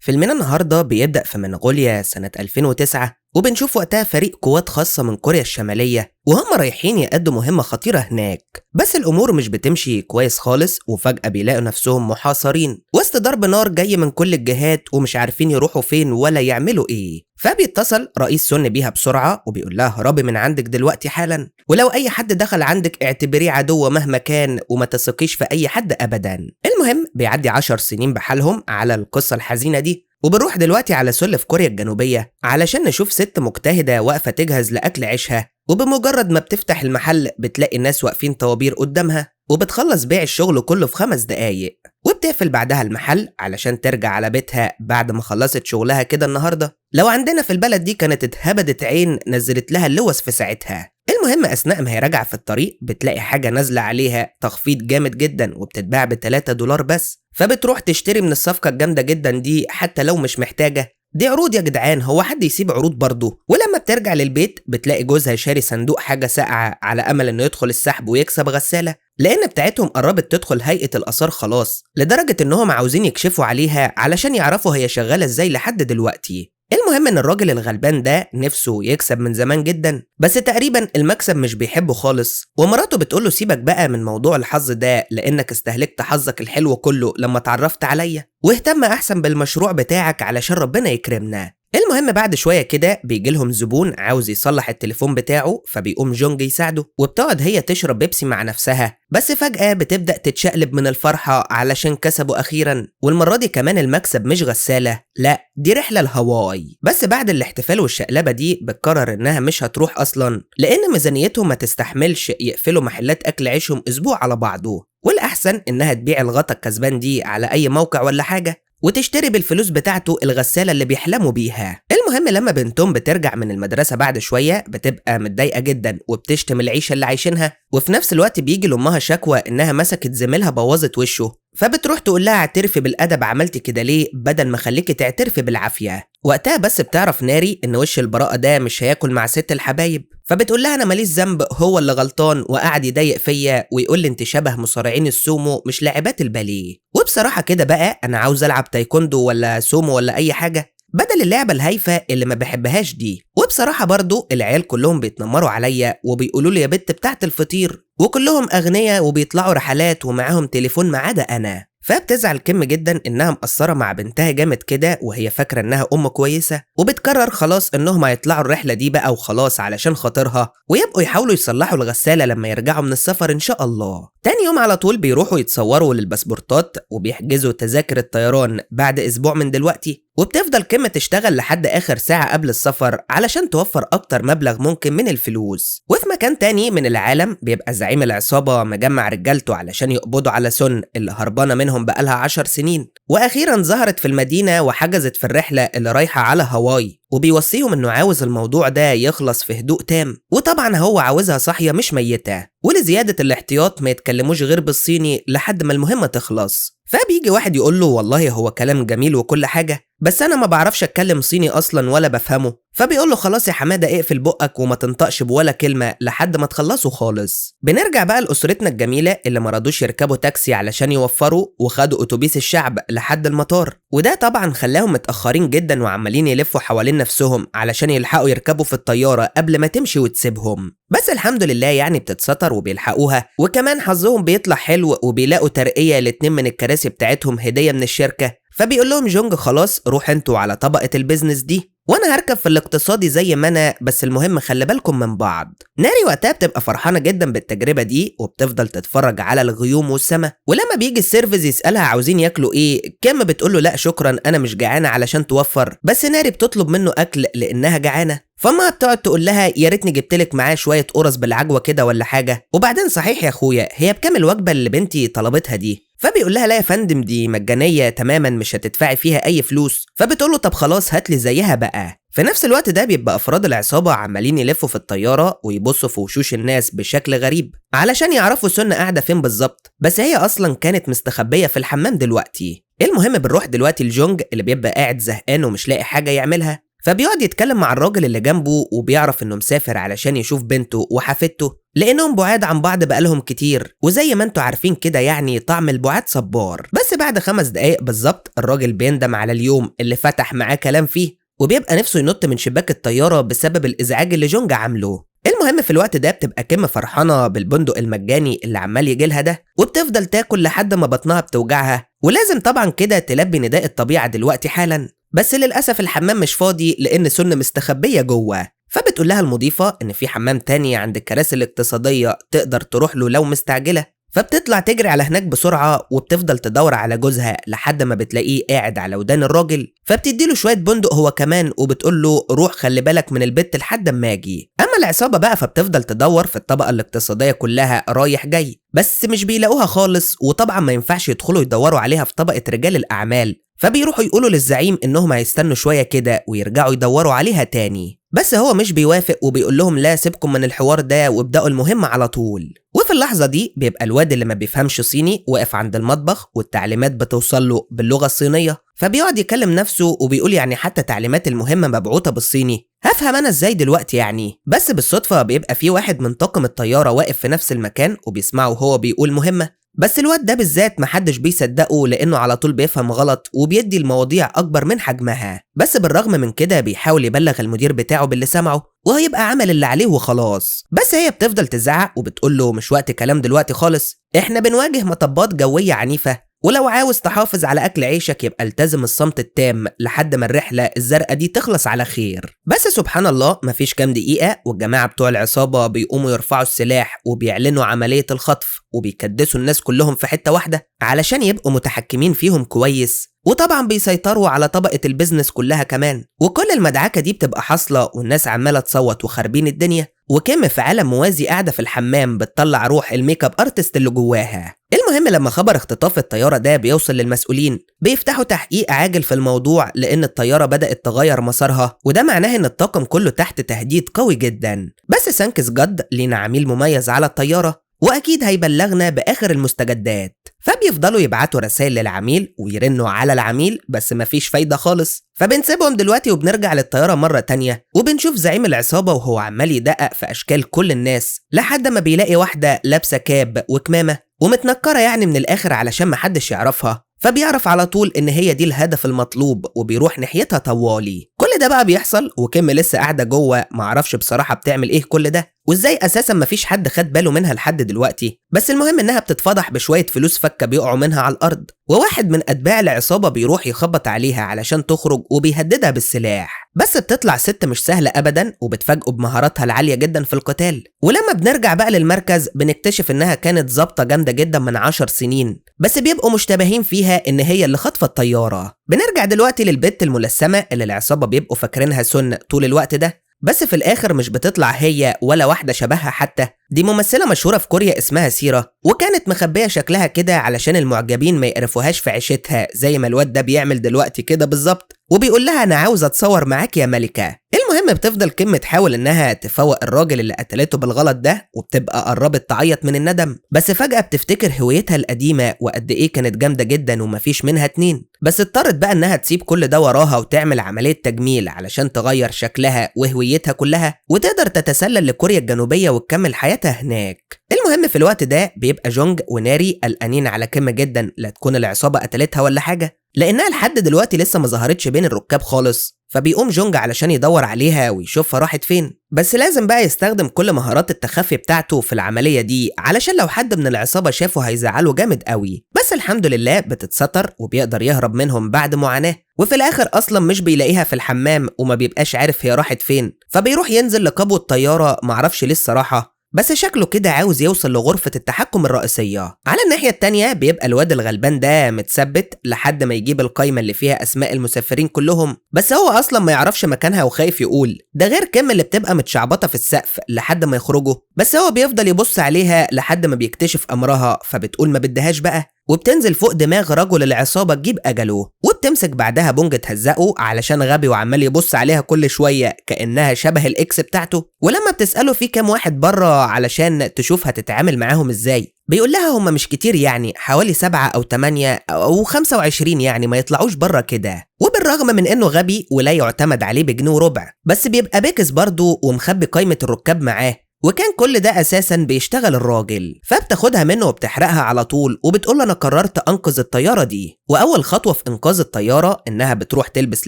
فيلمنا النهاردة بيبدأ في منغوليا سنة 2009، وبنشوف وقتها فريق قوات خاصة من كوريا الشمالية وهم رايحين يأدوا مهمة خطيرة هناك. بس الأمور مش بتمشي كويس خالص، وفجأة بيلاقوا نفسهم محاصرين وسط ضرب نار جاي من كل الجهات ومش عارفين يروحوا فين ولا يعملوا إيه. فبيتصل رئيس سون بيها بسرعة وبيقول لها هربي من عندك دلوقتي حالا، ولو أي حد دخل عندك اعتبريه عدو مهما كان وما تثقيش في أي حد أبدا. المهم بيعدي 10 سنين بحالهم على القصة الحزينة دي، وبنروح دلوقتي على سول في كوريا الجنوبية علشان نشوف ست مجتهدة واقفة تجهز لأكل عيشها، وبمجرد ما بتفتح المحل بتلاقي الناس واقفين طوابير قدامها، وبتخلص بيع الشغل كله في 5 دقايق، وبتقفل بعدها المحل علشان ترجع على بيتها بعد ما خلصت شغلها كده النهاردة. لو عندنا في البلد دي كانت اتهبدت عين نزلت لها اللوز في ساعتها. المهم أثناء ما هي راجعة في الطريق بتلاقي حاجة نازلة عليها تخفيض جامد جدا وبتتباع ب$3 بس، فبتروح تشتري من الصفقة الجامدة جدا دي حتى لو مش محتاجة. دي عروض يا جدعان، هو حد يسيب عروض برضه؟ ولما بترجع للبيت بتلاقي جوزها شاري صندوق حاجة ساقعة على أمل إنه يدخل السحب ويكسب غسالة، لأن بتاعتهم قربت تدخل هيئة الآثار خلاص، لدرجة إنهم عاوزين يكشفوا عليها علشان يعرفوا هي شغالة إزاي لحد دلوقتي. المهم ان الراجل الغلبان ده نفسه يكسب من زمان جدا، بس تقريبا المكسب مش بيحبه خالص، ومراته بتقوله سيبك بقى من موضوع الحظ ده لانك استهلكت حظك الحلو كله لما اتعرفت عليا، واهتم احسن بالمشروع بتاعك علشان ربنا يكرمنا. المهم بعد شوية كده بيجي لهم زبون عاوز يصلح التليفون بتاعه، فبيقوم جونج يساعده، وبتقعد هي تشرب بيبسي مع نفسها، بس فجأة بتبدأ تتشقلب من الفرحة علشان كسبوا أخيرا، والمرة دي كمان المكسب مش غسالة، لا دي رحلة لهاواي. بس بعد الاحتفال والشقلبة دي بتقرر إنها مش هتروح أصلا، لأن ميزانيتهم ما تستحملش يقفلوا محلات أكل عيشهم أسبوع على بعضه، والأحسن إنها تبيع الغطا الكسبان دي على أي موقع ولا حاجة وتشتري بالفلوس بتاعته الغسالة اللي بيحلموا بيها. المهم لما بنتهم بترجع من المدرسة بعد شوية بتبقى متضايقة جدا وبتشتم العيشة اللي عايشينها، وفي نفس الوقت بيجي لأمها شكوى إنها مسكت زميلها بوظت وشه، فبتروح تقول لها اعترفي بالأدب عملتي كده ليه بدل ما خليكي تعترفي بالعافية. وقتها بس بتعرف ناري إن وش البراءة ده مش هياكل مع ست الحبايب، فبتقول لها أنا ماليش ذنب، هو اللي غلطان وقعد يضايق فيا ويقول لي أنت شبه مصارعين السومو مش لاعبات الباليه. وبصراحة كده بقى أنا عاوز ألعب تايكوندو ولا سومو ولا أي حاجة بدل اللعبة الهايفة اللي ما بحبهاش دي. وبصراحة برضو العيال كلهم بيتنمروا عليا وبيقولوا لي يا بنت بتاعت الفطير، وكلهم أغنياء وبيطلعوا رحلات ومعاهم تليفون ما عدا أنا. فبتزعل كيم جدا انها مقصره مع بنتها جامد كده وهي فاكره انها ام كويسه، وبتقرر خلاص انهم هيطلعوا الرحله دي بقى وخلاص علشان خاطرها، ويبقوا يحاولوا يصلحوا الغساله لما يرجعوا من السفر ان شاء الله. تاني يوم على طول بيروحوا يتصوروا للباسبورتات وبيحجزوا تذاكر الطيران بعد اسبوع من دلوقتي، وبتفضل كيم تشتغل لحد اخر ساعه قبل السفر علشان توفر اكتر مبلغ ممكن من الفلوس. وفي مكان تاني من العالم بيبقى زعيم العصابه مجمع رجالته علشان يقبضوا على سون اللي هربانه منهم بقالها 10 سنين، واخيرا ظهرت في المدينه وحجزت في الرحله اللي رايحه على هاواي، وبيوصيهم انه عاوز الموضوع ده يخلص في هدوء تام، وطبعا هو عاوزها صاحيه مش ميته، ولزياده الاحتياط ما يتكلموش غير بالصيني لحد ما المهمه تخلص. فبيجي واحد يقول له والله هو كلام جميل وكل حاجه، بس انا ما بعرفش اتكلم صيني اصلا ولا بفهمه. فبيقول له خلاص يا حماده اقفل بقك وما تنطقش بولا كلمه لحد ما تخلصوا خالص. بنرجع بقى لاسرتنا الجميله اللي ما رضوش يركبوا تاكسي علشان يوفروا، وخدوا اتوبيس الشعب لحد المطار، وده طبعا خلاهم متاخرين جدا وعمالين يلفوا حوالين نفسهم علشان يلحقوا يركبوا في الطياره قبل ما تمشي وتسيبهم. بس الحمد لله يعني بتتستر وبيلحقوها، وكمان حظهم بيطلع حلو وبيلاقوا ترقيه لاتنين من الكراسي بتاعتهم هديه من الشركه. فبيقول لهم جونج خلاص روح انتوا على طبقه البيزنس دي وانا هركب في الاقتصادي زي ما انا، بس المهم خلي بالكم من بعض. ناري وقتها بتبقى فرحانه جدا بالتجربه دي وبتفضل تتفرج على الغيوم والسما، ولما بيجي السيرفيس يسالها عاوزين ياكلوا ايه كيم بتقول له لا شكرا انا مش جعانه علشان توفر، بس ناري بتطلب منه اكل لانها جعانه. فما بتقعد تقول لها يا ريتني جبتلك معاه شويه قرص بالعجوه كده ولا حاجه، وبعدين صحيح يا اخويا هي بكام الوجبه اللي بنتي طلبتها دي؟ فبيقول لها لا يا فندم دي مجانيه تماما مش هتدفعي فيها اي فلوس. فبتقول له طب خلاص هاتلي زيها بقى. في نفس الوقت ده بيبقى افراد العصابه عمالين يلفوا في الطياره ويبصوا في وشوش الناس بشكل غريب علشان يعرفوا سن قاعده فين بالظبط، بس هي اصلا كانت مستخبيه في الحمام دلوقتي. المهم بنروح دلوقتي لجونج اللي بيبقى قاعد زهقان ومش لاقي حاجه يعملها، فبيقعد يتكلم مع الراجل اللي جنبه وبيعرف انه مسافر علشان يشوف بنته وحفيدته، لانهم بعاد عن بعض بقالهم كتير، وزي ما انتوا عارفين كده يعني طعم البعاد صبار. بس بعد 5 دقايق بالظبط الراجل بيندم على اليوم اللي فتح معاه كلام فيه، وبيبقى نفسه ينط من شباك الطياره بسبب الازعاج اللي جونج عامله. المهم في الوقت ده بتبقى كيم فرحانه بالبندق المجاني اللي عمال يجيلها ده، وبتفضل تاكل لحد ما بطنها بتوجعها، ولازم طبعا كده تلبي نداء الطبيعه دلوقتي حالا. بس للاسف الحمام مش فاضي لان سن مستخبيه جوه، فبتقول لها المضيفه ان في حمام تاني عند الكراسي الاقتصاديه تقدر تروح له لو مستعجله. فبتطلع تجري على هناك بسرعه وبتفضل تدور على جوزها لحد ما بتلاقيه قاعد على ودان الراجل، فبتديله شويه بندق هو كمان وبتقول له روح خلي بالك من البت لحد ما اجي. اما العصابه بقى فبتفضل تدور في الطبقه الاقتصاديه كلها رايح جاي، بس مش بيلاقوها خالص، وطبعا ما ينفعش يدخلوا يدوروا عليها في طبقه رجال الاعمال، فبيروحوا يقولوا للزعيم انهم هيستنوا شويه كده ويرجعوا يدوروا عليها تاني. بس هو مش بيوافق وبيقول لهم لا سيبكم من الحوار ده وابدأوا المهمة على طول. وفي اللحظة دي بيبقى الواد اللي ما بيفهمش صيني واقف عند المطبخ والتعليمات بتوصل له باللغة الصينية، فبيقعد يكلم نفسه وبيقول يعني حتى تعليمات المهمة مبعوثة بالصيني، هفهم انا ازاي دلوقتي يعني. بس بالصدفة بيبقى في واحد من طاقم الطيارة واقف في نفس المكان وبيسمعه وهو بيقول مهمة، بس الواد ده بالذات محدش بيصدقه لانه على طول بيفهم غلط وبيدي المواضيع اكبر من حجمها. بس بالرغم من كده بيحاول يبلغ المدير بتاعه باللي سمعه وهيبقى عمل اللي عليه وخلاص. بس هي بتفضل تزعق وبتقول له مش وقت كلام دلوقتي خالص، احنا بنواجه مطبات جوية عنيفة، ولو عاوز تحافظ على اكل عيشك يبقى التزم الصمت التام لحد ما الرحله الزرقاء دي تخلص على خير. بس سبحان الله مفيش كام دقيقه والجماعه بتوع العصابه بيقوموا يرفعوا السلاح وبيعلنوا عمليه الخطف، وبيكدسوا الناس كلهم في حته واحده علشان يبقوا متحكمين فيهم كويس، وطبعا بيسيطروا على طبقه البيزنس كلها كمان. وكل المدعكه دي بتبقى حاصله والناس عماله تصوت وخاربين الدنيا، وكيم في عالم موازي قاعده في الحمام بتطلع روح الميك اب ارتست اللي جواها. المهم لما خبر اختطاف الطياره ده بيوصل للمسؤولين بيفتحوا تحقيق عاجل في الموضوع، لان الطياره بدات تغير مسارها، وده معناه ان الطاقم كله تحت تهديد قوي جدا. بس سانكس جد لينا عميل مميز على الطياره واكيد هيبلغنا باخر المستجدات، فبيفضلوا يبعتوا رسائل للعميل ويرنوا على العميل بس مفيش فايده خالص. فبنسيبهم دلوقتي وبنرجع للطياره مره تانية وبنشوف زعيم العصابه وهو عمال يدقق في اشكال كل الناس لحد ما بيلاقي واحده لابسه كاب وكمامه ومتنكره يعني من الاخر علشان محدش يعرفها، فبيعرف على طول ان هي دي الهدف المطلوب وبيروح ناحيتها طوالي. كل ده بقى بيحصل وكيم لسه قاعده جوه، معرفش بصراحه بتعمل ايه كل ده وازاي اساسا مفيش حد خد باله منها لحد دلوقتي. بس المهم انها بتتفضح بشويه فلوس فكه بيقعوا منها على الارض، وواحد من اتباع العصابه بيروح يخبط عليها علشان تخرج وبيهددها بالسلاح. بس بتطلع ست مش سهله ابدا وبتفاجئه بمهاراتها العاليه جدا في القتال. ولما بنرجع بقى للمركز بنكتشف انها كانت ظابطه جامده جدا من 10 سنين، بس بيبقوا مشتبهين فيها ان هي اللي خاطفه الطياره. بنرجع دلوقتي للبت الملثمه اللي العصابه بيبقوا فاكرينها سن طول الوقت ده، بس في الاخر مش بتطلع هي ولا واحده شبهها حتى، دي ممثله مشهوره في كوريا اسمها سيرة، وكانت مخبيه شكلها كده علشان المعجبين ما يقرفوهاش في عيشتها زي ما الواد ده بيعمل دلوقتي كده بالظبط، وبيقول لها انا عاوز اتصور معاك يا ملكه. المهم بتفضل كيم تحاول انها تفوق الراجل اللي قتلته بالغلط ده وبتبقى قربت تعيط من الندم، بس فجاه بتفتكر هويتها القديمه وقد ايه كانت جامده جدا ومفيش منها اتنين. بس اضطرت بقى انها تسيب كل ده وراها وتعمل عمليه تجميل علشان تغير شكلها وهويتها كلها وتقدر تتسلل لكوريا الجنوبيه وتكمل حياتها هناك. المهم في الوقت ده بيبقى جونج وناري قلقانين على كيم جدا لا تكون العصابه قتلتها ولا حاجه، لانها لحد دلوقتي لسه ما ظهرتش بين الركاب خالص. فبيقوم جونج علشان يدور عليها ويشوفها راحت فين، بس لازم بقى يستخدم كل مهارات التخفي بتاعته في العمليه دي علشان لو حد من العصابه شافه هيزعله جامد قوي. بس الحمد لله بتتستر وبيقدر يهرب منهم بعد معاناه، وفي الاخر اصلا مش بيلاقيها في الحمام وما بيبقاش عارف هي راحت فين، فبيروح ينزل لقبو الطياره معرفش ليه الصراحه، بس شكله كده عاوز يوصل لغرفة التحكم الرئيسية. على الناحية التانية بيبقى الواد الغلبان ده متثبت لحد ما يجيب القايمة اللي فيها أسماء المسافرين كلهم، بس هو أصلا ما يعرفش مكانها وخايف يقول، ده غير كيم اللي بتبقى متشعبطة في السقف لحد ما يخرجوا، بس هو بيفضل يبص عليها لحد ما بيكتشف أمرها، فبتقول ما بدهاش بقى وبتنزل فوق دماغ رجل العصابة تجيب أجله، وبتمسك بعدها بونج تهزقه علشان غبي وعمال يبص عليها كل شوية كأنها شبه الإكس بتاعته. ولما بتسأله في كام واحد بره علشان تشوف هتتعامل معاهم إزاي، بيقول لها هم مش كتير يعني حوالي 7 أو 8 أو 25 يعني ما يطلعوش بره كده. وبالرغم من انه غبي ولا يعتمد عليه بجنيه وربع، بس بيبقى باكس برضه ومخبي قائمة الركاب معاه، وكان كل ده اساسا بيشتغل الراجل. فبتاخدها منه وبتحرقها على طول وبتقول انا قررت انقذ الطياره دي. واول خطوه في انقاذ الطياره انها بتروح تلبس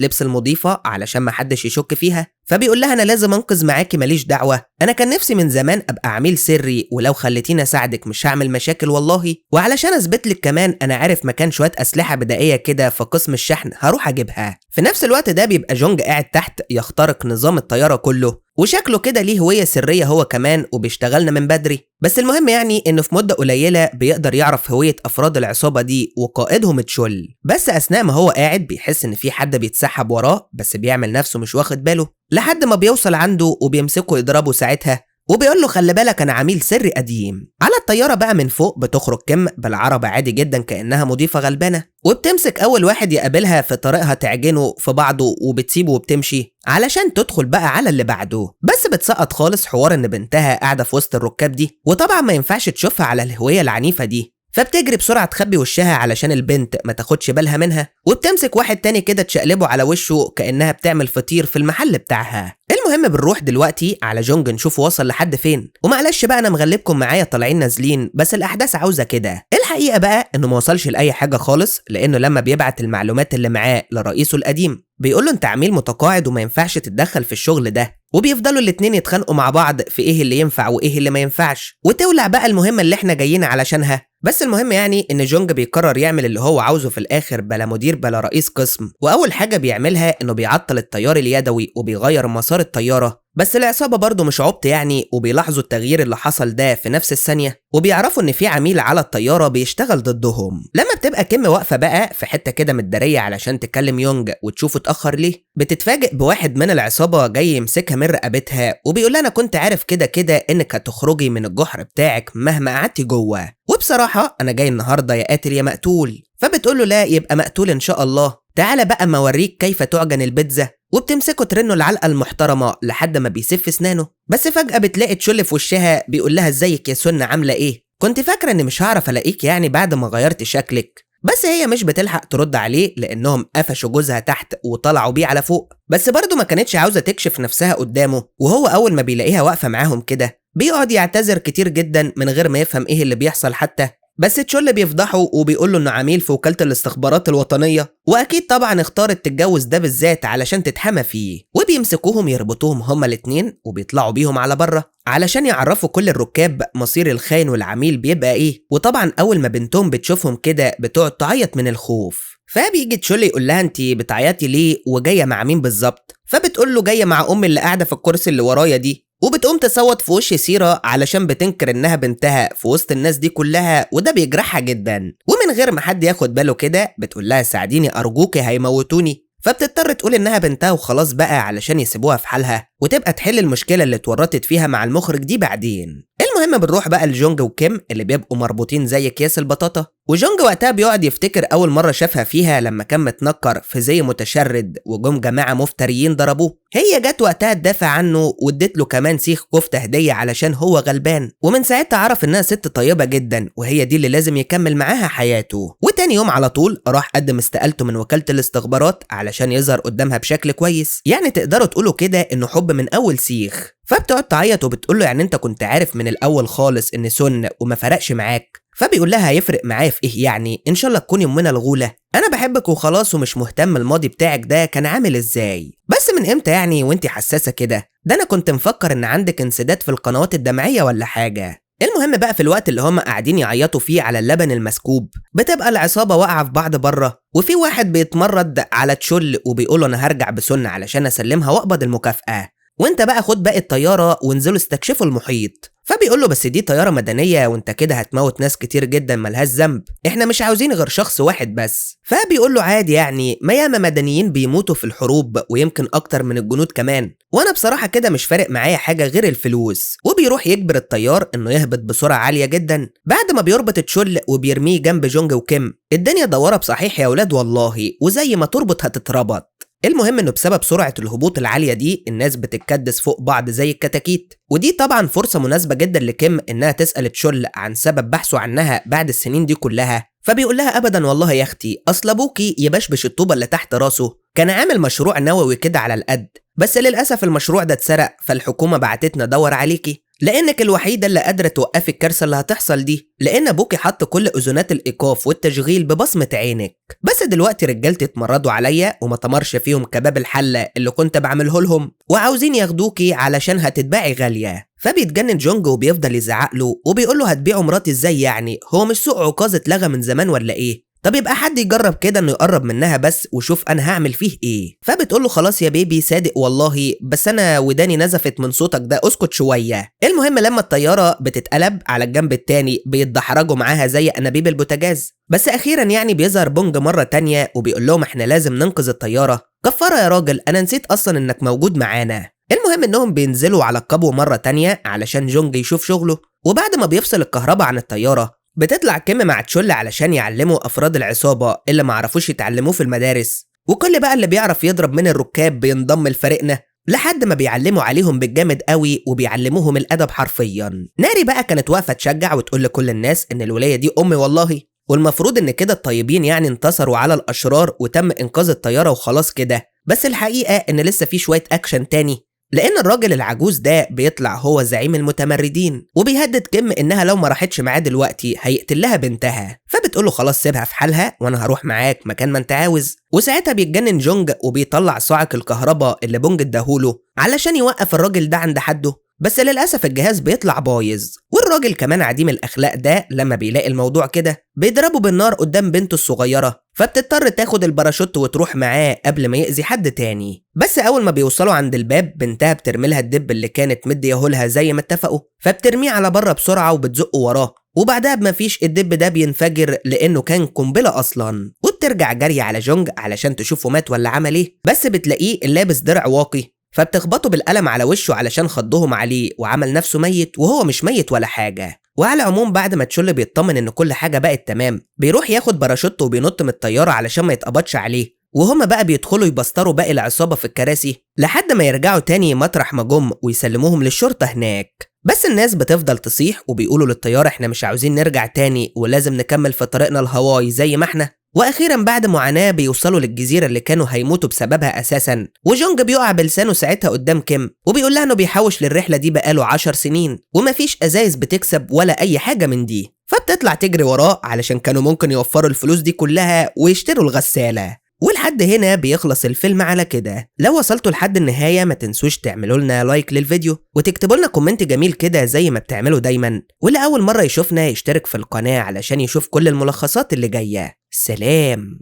لبس المضيفه علشان محدش يشك فيها. فبيقول لها انا لازم انقذ معاكي، ماليش دعوه، انا كان نفسي من زمان ابقى عميل سري، ولو خليتيني اساعدك مش هعمل مشاكل والله، وعلشان اثبت لك كمان انا عارف مكان شويه اسلحه بدائيه كده في قسم الشحن هروح اجيبها. في نفس الوقت ده بيبقى جونج قاعد تحت يخترق نظام الطياره كله، وشكله كده ليه هوية سرية هو كمان وبيشتغلنا من بدري. بس المهم يعني انه في مدة قليلة بيقدر يعرف هوية افراد العصابة دي وقائدهم تشول. بس اثناء ما هو قاعد بيحس ان في حد بيتسحب وراه، بس بيعمل نفسه مش واخد باله لحد ما بيوصل عنده وبيمسكه يضربه ساعتها، وبيقول له خلي بالك انا عميل سري قديم. على الطياره بقى من فوق بتخرج كيم بالعربة عادي جدا كانها مضيفه غلبانه، وبتمسك اول واحد يقابلها في طريقها تعجنه في بعضه وبتسيبه وبتمشي علشان تدخل بقى على اللي بعده. بس بتسقط خالص حوار ان بنتها قاعده في وسط الركاب دي، وطبعا ما ينفعش تشوفها على الهويه العنيفه دي، فبتجري بسرعه تخبي وشها علشان البنت ما تاخدش بالها منها، وبتمسك واحد تاني كده تشقلبه على وشه كانها بتعمل فطير في المحل بتاعها. المهم بنروح دلوقتي على جونج نشوفه وصل لحد فين. ومعلش بقى انا مغلبكم معايا طالعين نازلين، بس الاحداث عاوزه كده. الحقيقه بقى انه ما وصلش لاي حاجه خالص، لانه لما بيبعت المعلومات اللي معاه لرئيسه القديم بيقول له انت عميل متقاعد وما ينفعش تتدخل في الشغل ده، وبيفضلوا الاتنين يتخانقوا مع بعض في ايه اللي ينفع وايه اللي ما ينفعش، وتولع بقى المهمه اللي احنا جايين علشانها. بس المهم يعني ان جونج بيقرر يعمل اللي هو عاوزه في الاخر بلا مدير بلا رئيس قسم، واول حاجه بيعملها انه بيعطل التيار اليدوي وبيغير مسار الطياره. بس العصابه برضه مش عبط يعني، وبيلاحظوا التغيير اللي حصل ده في نفس الثانيه، وبيعرفوا ان في عميل على الطياره بيشتغل ضدهم. لما بتبقى كيم واقفه بقى في حته كده متداريه علشان تكلم يونج وتشوفه اتاخر ليه، بتتفاجئ بواحد من العصابه جاي يمسكها من رقبتها وبيقول لها انا كنت عارف كده كده انك هتخرجي من الجحر بتاعك مهما قعدتي جوه، وبصراحه انا جاي النهارده يا قاتل يا مقتول. فبتقول له لا يبقى مقتول ان شاء الله، تعالى بقى ما اوريك كيف تعجن البيتزا، وبتمسكه ترنه العلقه المحترمه لحد ما بيسف اسنانه. بس فجاه بتلاقي تشل في وشها بيقول لها ازيك يا سنة عامله ايه، كنت فاكره اني مش هعرف الاقيك يعني بعد ما غيرت شكلك. بس هي مش بتلحق ترد عليه لانهم قفشوا جوزها تحت وطلعوا بيه على فوق، بس برضه ما كانتش عاوزه تكشف نفسها قدامه. وهو اول ما بيلاقيها واقفه معاهم كده بيقعد يعتذر كتير جدا من غير ما يفهم ايه اللي بيحصل حتى. بس تشول بيفضحه وبيقول له انه عميل في وكالة الاستخبارات الوطنية، واكيد طبعا اختارت تتجوز ده بالذات علشان تتحمى فيه. وبيمسكوهم يربطوهم هما الاتنين وبيطلعوا بيهم على بره علشان يعرفوا كل الركاب مصير الخاين والعميل بيبقى ايه. وطبعا اول ما بنتهم بتشوفهم كده بتقعد تعيط من الخوف. فبيجي تشول يقول لها انت بتعيطي ليه وجايه مع مين بالظبط؟ فبتقول له جايه مع امي اللي قاعده في الكرسي اللي ورايا دي، وبتقوم تصوت في وش سيرة علشان بتنكر انها بنتها في وسط الناس دي كلها، وده بيجرحها جدا. ومن غير ما حد ياخد باله كده بتقول لها ساعديني ارجوكي هيموتوني، فبتضطر تقول انها بنتها وخلاص بقى علشان يسيبوها في حالها وتبقى تحل المشكله اللي اتورطت فيها مع المخرج دي بعدين. المهم بنروح بقى لجونج وكيم اللي بيبقوا مربوطين زي اكياس البطاطا، وجونج وقتها بيقعد يفتكر اول مره شافها فيها لما كان متنكر في زي متشرد وجم جماعه مفتريين ضربوه. هي جت وقتها تدافع عنه وادت له كمان سيخ كفته هديه علشان هو غلبان، ومن ساعتها عرف انها ست طيبه جدا وهي دي اللي لازم يكمل معاها حياته. وتاني يوم على طول راح قدم استقالته من وكاله الاستخبارات علشان يظهر قدامها بشكل كويس، يعني تقدروا تقولوا كده انه حب من اول سيخ. فبتقعد تعيط وبتقول له يعني انت كنت عارف من الاول خالص ان سن وما فرقش معاك؟ فبيقول لها هيفرق معايا في ايه يعني، ان شاء الله تكوني امنا الغوله، انا بحبك وخلاص ومش مهتم الماضي بتاعك ده كان عامل ازاي. بس من امتى يعني وانتي حساسه كده؟ ده انا كنت مفكر ان عندك انسداد في القنوات الدمعيه ولا حاجه. المهم بقى في الوقت اللي هم قاعدين يعيطوا فيه على اللبن المسكوب بتبقى العصابه واقعه في بعض بره، وفي واحد بيتمرد على تشول وبيقول له انا هرجع بسن علشان اسلمها واقبض المكافاه، وانت بقى خد باقي الطياره وانزلوا استكشفوا المحيط. فبيقول له بس دي طياره مدنيه وانت كده هتموت ناس كتير جدا ملهاش ذنب، احنا مش عاوزين غير شخص واحد بس. فبيقول له عادي يعني، ما ياما مدنيين بيموتوا في الحروب ويمكن اكتر من الجنود كمان، وانا بصراحه كده مش فارق معايا حاجه غير الفلوس. وبيروح يجبر الطيار انه يهبط بسرعه عاليه جدا بعد ما بيربط تشول وبيرميه جنب جونج وكيم. الدنيا دواره بصحيح يا ولاد والله، وزي ما تربط هتتربط. المهم انه بسبب سرعة الهبوط العالية دي الناس بتتكدس فوق بعض زي الكتاكيت، ودي طبعا فرصة مناسبة جدا لكيم انها تسأل تشول عن سبب بحثه عنها بعد السنين دي كلها. فبيقول لها ابدا والله يا اختي، اصل ابوكي يبشبش الطوبة اللي تحت راسه كان عامل مشروع نووي كده على القد، بس للاسف المشروع ده اتسرق فالحكومة بعتتنا دور عليكي لانك الوحيده اللي قادره توقفي الكارثه اللي هتحصل دي، لان ابوكي حط كل اذونات الايقاف والتشغيل ببصمه عينك. بس دلوقتي رجالتي اتمردوا عليا وما تمرش فيهم كباب الحله اللي كنت بعمله لهم، وعاوزين ياخدوكي علشان هتتباعي غاليه. فبيتجنن جونج وبيفضل يزعق له وبيقول له هتبيعوا مراتي ازاي يعني؟ هو مش سوق عكاظ اتلغى من زمان ولا ايه؟ طب يبقى حد يجرب كده انه يقرب منها بس وشوف انا هعمل فيه ايه. فبتقول له خلاص يا بيبي صادق والله، بس انا وداني نزفت من صوتك ده، اسكت شويه. المهم لما الطياره بتتقلب على الجنب التاني بيتدحرجوا معاها زي انابيب البوتاجاز. بس اخيرا يعني بيظهر بونج مره تانيه وبيقول لهم احنا لازم ننقذ الطياره. كفاره يا راجل، انا نسيت اصلا انك موجود معانا. المهم انهم بينزلوا على القبو مره تانيه علشان جونج يشوف شغله. وبعد ما بيفصل الكهرباء عن الطياره بتطلع كيم مع تشول علشان يعلموا افراد العصابه اللي ما عرفوش يتعلموه في المدارس، وكل بقى اللي بيعرف يضرب من الركاب بينضم لفريقنا لحد ما بيعلموا عليهم بالجامد قوي وبيعلموهم الادب حرفيا. ناري بقى كانت واقفه تشجع وتقول لكل الناس ان الولايه دي امي والله، والمفروض ان كده الطيبين يعني انتصروا على الاشرار وتم انقاذ الطياره وخلاص كده. بس الحقيقه ان لسه في شويه اكشن تاني، لأن الراجل العجوز ده بيطلع هو زعيم المتمردين وبيهدد كيم إنها لو ما راحتش معاه دلوقتي هيقتل لها بنتها. فبتقوله خلاص سيبها في حالها وأنا هروح معاك مكان ما أنت عاوز. وساعتها بيتجنن جونج وبيطلع صاعق الكهرباء اللي بونج اداهوله علشان يوقف الراجل ده عند حده، بس للأسف الجهاز بيطلع بايظ. والراجل كمان عديم الأخلاق ده لما بيلاقي الموضوع كده بيضربه بالنار قدام بنته الصغيرة، فبتضطر تاخد الباراشوت وتروح معاه قبل ما يأذي حد تاني. بس أول ما بيوصلوا عند الباب بنتها بترميلها الدب اللي كانت مديهولها زي ما اتفقوا، فبترميه على بره بسرعة وبتزقه وراه، وبعدها بمفيش الدب ده بينفجر لأنه كان قنبلة أصلا. وبترجع جري على جونج علشان تشوفه مات ولا عمل ايه، بس بتلاقيه لابس درع واقي، فبتخبطه بالقلم على وشه علشان خضهم عليه وعمل نفسه ميت وهو مش ميت ولا حاجة. وعلى العموم بعد ما تشول بيطمن ان كل حاجة بقت تمام بيروح ياخد باراشوت وبينط من الطيارة علشان ما يتقبضش عليه، وهما بقى بيدخلوا يبستروا باقي العصابة في الكراسي لحد ما يرجعوا تاني مطرح ما جم ويسلموهم للشرطة هناك. بس الناس بتفضل تصيح وبيقولوا للطيارة احنا مش عاوزين نرجع تاني ولازم نكمل في طريقنا لهاواي زي ما احنا. واخيرا بعد معاناة بيوصلوا للجزيرة اللي كانوا هيموتوا بسببها اساسا، وجونج بيقع بلسانه ساعتها قدام كيم وبيقول لها انه بيحوش للرحلة دي بقاله 10 سنين ومفيش ازايز بتكسب ولا اي حاجة من دي. فبتطلع تجري وراه علشان كانوا ممكن يوفروا الفلوس دي كلها ويشتروا الغسالة. ولحد هنا بيخلص الفيلم على كده. لو وصلتوا لحد النهاية ما تنسوش تعملوا لنا لايك للفيديو وتكتبوا لنا كومنت جميل كده زي ما بتعملوا دايما، واللي أول مرة يشوفنا يشترك في القناة علشان يشوف كل الملخصات اللي جاية. سلام.